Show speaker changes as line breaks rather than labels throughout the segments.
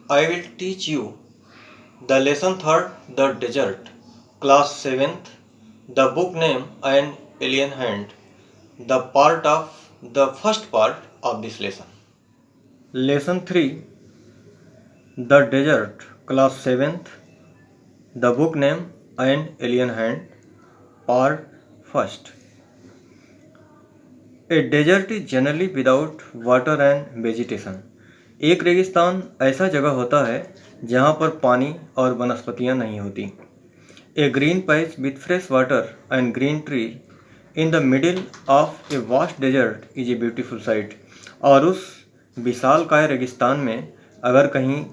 I will teach you the lesson third, the desert, class 7th, the book name An Alien Hand, the first part of this lesson. Lesson 3, the desert, class 7th, the book name An Alien Hand, part first. A desert is generally without water and vegetation. एक रेगिस्तान ऐसा जगह होता है जहाँ पर पानी और वनस्पतियाँ नहीं होती. A green patch with fresh water and green tree in the middle of a vast desert is a beautiful sight. और उस विशालकाय रेगिस्तान में अगर कहीं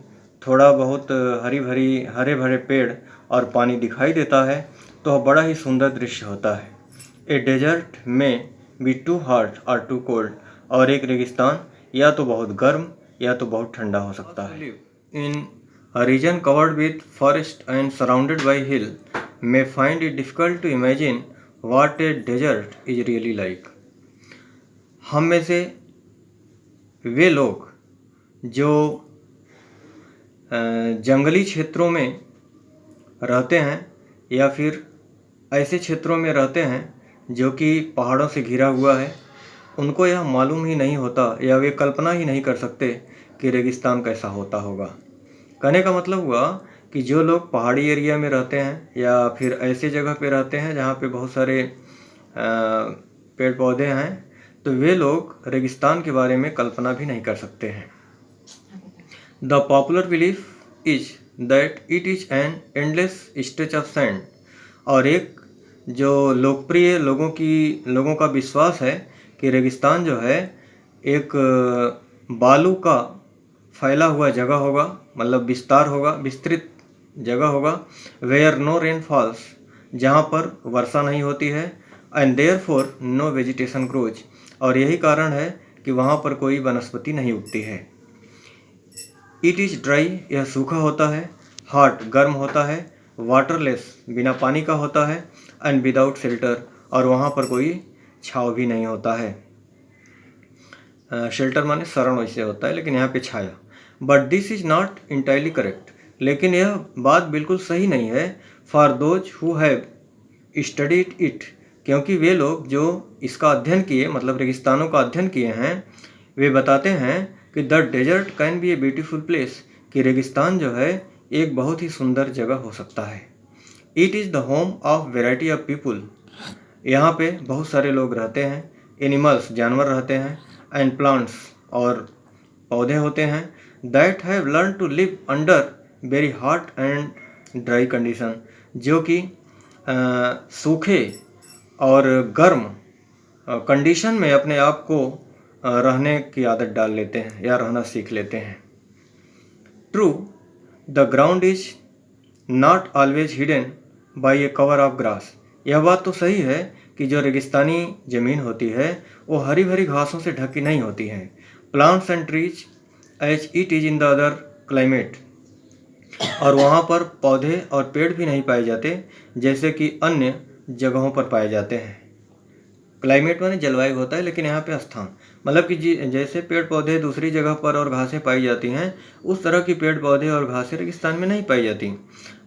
थोड़ा बहुत हरे भरे पेड़ और पानी दिखाई देता है तो वह बड़ा ही सुंदर दृश्य होता है. ए डेजर्ट में बी टू हॉट और टू कोल्ड. और एक रेगिस्तान या तो बहुत गर्म या तो बहुत ठंडा हो सकता है. इन a region covered with forest and surrounded by hill may find it difficult to imagine what a desert is really like. हम में से वे लोग जो जंगली क्षेत्रों में रहते हैं या फिर ऐसे क्षेत्रों में रहते हैं जो कि पहाड़ों से घिरा हुआ है, उनको यह मालूम ही नहीं होता या वे कल्पना ही नहीं कर सकते कि रेगिस्तान कैसा होता होगा. कहने का मतलब हुआ कि जो लोग पहाड़ी एरिया में रहते हैं या फिर ऐसे जगह पे रहते हैं जहाँ पे बहुत सारे पेड़ पौधे हैं, तो वे लोग रेगिस्तान के बारे में कल्पना भी नहीं कर सकते हैं. The popular belief is that it is an endless stretch of sand. और एक जो लोकप्रिय लोगों का विश्वास है कि रेगिस्तान जो है एक बालू का फैला हुआ जगह होगा, मतलब विस्तृत जगह होगा. वेयर नो रेन फॉल्स, जहाँ पर वर्षा नहीं होती है. And therefore no vegetation grows, और यही कारण है कि वहाँ पर कोई वनस्पति नहीं उगती है. इट इज़ ड्राई, यह सूखा होता है. हॉट, गर्म होता है. वाटरलेस, बिना पानी का होता है. एंड विदाउट शेल्टर, और वहाँ पर कोई छाव भी नहीं होता है. शेल्टर माने शरण वैसे होता है, लेकिन यहाँ पे छाया. But this is not entirely correct, लेकिन यह बात बिल्कुल सही नहीं है. For those who have studied it, क्योंकि वे लोग जो इसका अध्ययन किए, मतलब रेगिस्तानों का अध्ययन किए हैं, वे बताते हैं कि the desert can be a beautiful place, कि रेगिस्तान जो है एक बहुत ही सुंदर जगह हो सकता है. It is the home of variety of people, यहाँ पे बहुत सारे लोग रहते हैं. एनिमल्स, जानवर रहते हैं. एंड प्लांट्स, और पौधे होते हैं. That have learn to live under very hot and dry condition, जो कि सूखे और गर्म कंडीशन में अपने आप को रहने की आदत डाल लेते हैं या रहना सीख लेते हैं. True, the ground is not always hidden by A cover of grass. यह बात तो सही है कि जो रेगिस्तानी ज़मीन होती है वो हरी भरी घासों से ढकी नहीं होती है. Plants and trees as it is in the other climate, और वहाँ पर पौधे और पेड़ भी नहीं पाए जाते जैसे कि अन्य जगहों पर पाए जाते हैं. क्लाइमेट माने जलवायु होता है, लेकिन यहाँ पे स्थान, मतलब कि जैसे पेड़ पौधे दूसरी जगह पर और घासें पाई जाती हैं, उस तरह की पेड़ पौधे और घासें रेगिस्तान में नहीं पाई जाती.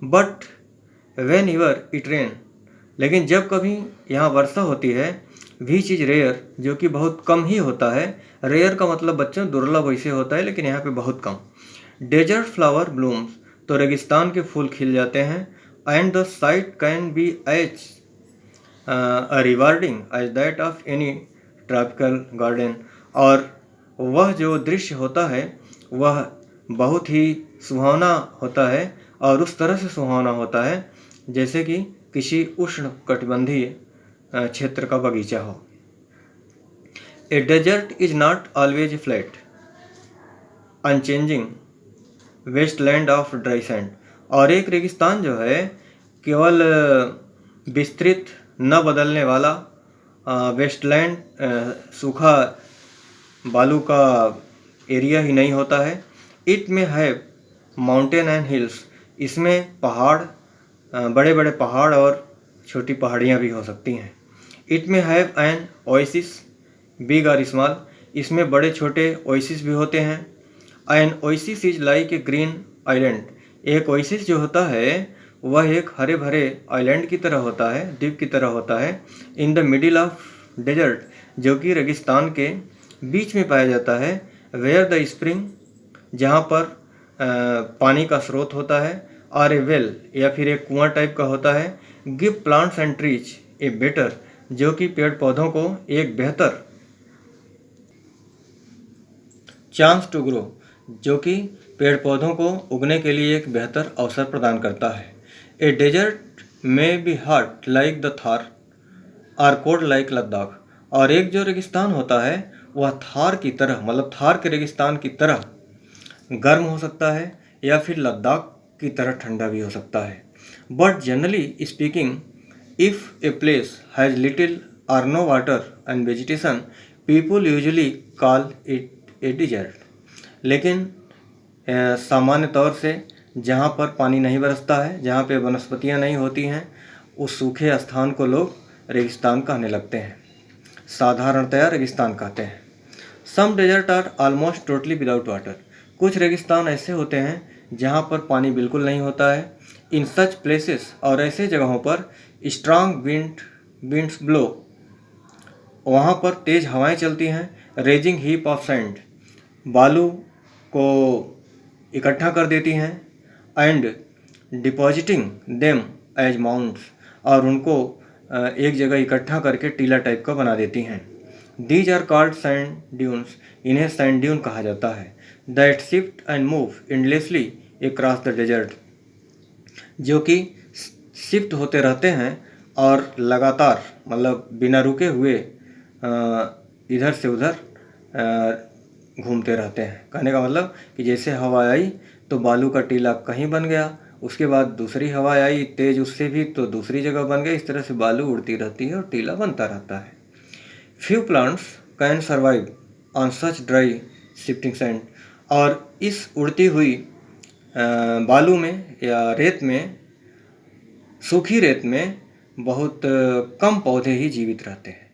But when ever it rain, लेकिन जब कभी यहाँ वर्षा होती है, विच इज रेयर, जो कि बहुत कम ही होता है. रेयर का मतलब बच्चों दुर्लभ वैसे होता है, लेकिन यहाँ पे बहुत कम. डेजर्ट फ्लावर ब्लूम्स, तो रेगिस्तान के फूल खिल जाते हैं. And the site can be as rewarding as that of any tropical garden, और वह जो दृश्य होता है वह बहुत ही सुहावना होता है, और उस तरह से सुहावना होता है जैसे कि किसी उष्ण कटिबंधीय क्षेत्र का बगीचा हो. A desert is not always flat unchanging wasteland of dry sand, और एक रेगिस्तान जो है केवल विस्तृत न बदलने वाला वेस्टलैंड, सूखा बालू का एरिया ही नहीं होता है. It may have mountain and hills, इसमें पहाड़, बड़े बड़े पहाड़ और छोटी पहाड़ियाँ भी हो सकती हैं. It may have an oasis big or small, इसमें बड़े छोटे ओएसिस भी होते हैं. An oasis is like a green island. एक ओएसिस जो होता है वह एक हरे भरे आइलैंड की तरह होता है, द्वीप की तरह होता है। In the middle of desert, जो कि रेगिस्तान के बीच में पाया जाता है। वेयर द स्प्रिंग, जहाँ पर पानी का स्रोत होता है। और ए वेल, या फिर एक कुआं टाइप का होता है। Give plants and trees a better, जो कि पेड़ पौधों को एक बेहतर चांस टू ग्रो, जो कि पेड़ पौधों को उगने के लिए एक बेहतर अवसर प्रदान करता है। ए डेजर्ट में be hot like the Thar और कोल्ड लाइक लद्दाख। और एक जो रेगिस्तान होता है वह थार की तरह, मतलब थार के रेगिस्तान की तरह गर्म हो सकता है, या फिर लद्दाख की तरह ठंडा भी हो सकता है। But generally speaking, if a place has little or no water and vegetation, people usually call it a desert. लेकिन सामान्य तौर से जहाँ पर पानी नहीं बरसता है, जहाँ पे वनस्पतियाँ नहीं होती हैं, उस सूखे स्थान को लोग रेगिस्तान कहने लगते हैं, साधारणतया रेगिस्तान कहते हैं। Some desert are almost totally without water. कुछ रेगिस्तान ऐसे होते हैं जहाँ पर पानी बिल्कुल नहीं होता है। इन सच प्लेसेस, और ऐसे जगहों पर स्ट्रांग विंड्स ब्लो, वहाँ पर तेज़ हवाएं चलती हैं। रेजिंग हीप ऑफ सैंड, बालू को इकट्ठा कर देती हैं। And depositing them as mounts, और उनको एक जगह इकट्ठा करके टीला टाइप का बना देती हैं। These are called sand dunes, इन्हें सैंड ड्यून कहा जाता है। That shift and move endlessly across the desert, जो कि शिफ्ट होते रहते हैं और लगातार, मतलब बिना रुके हुए इधर से उधर घूमते रहते हैं। कहने का मतलब कि जैसे हवा आई तो बालू का टीला कहीं बन गया, उसके बाद दूसरी हवा आई तेज उससे भी, तो दूसरी जगह बन गई। इस तरह से बालू उड़ती रहती है और टीला बनता रहता है। Few plants can survive on such dry shifting sand, और इस उड़ती हुई बालू में या रेत में, सूखी रेत में बहुत कम पौधे ही जीवित रहते हैं।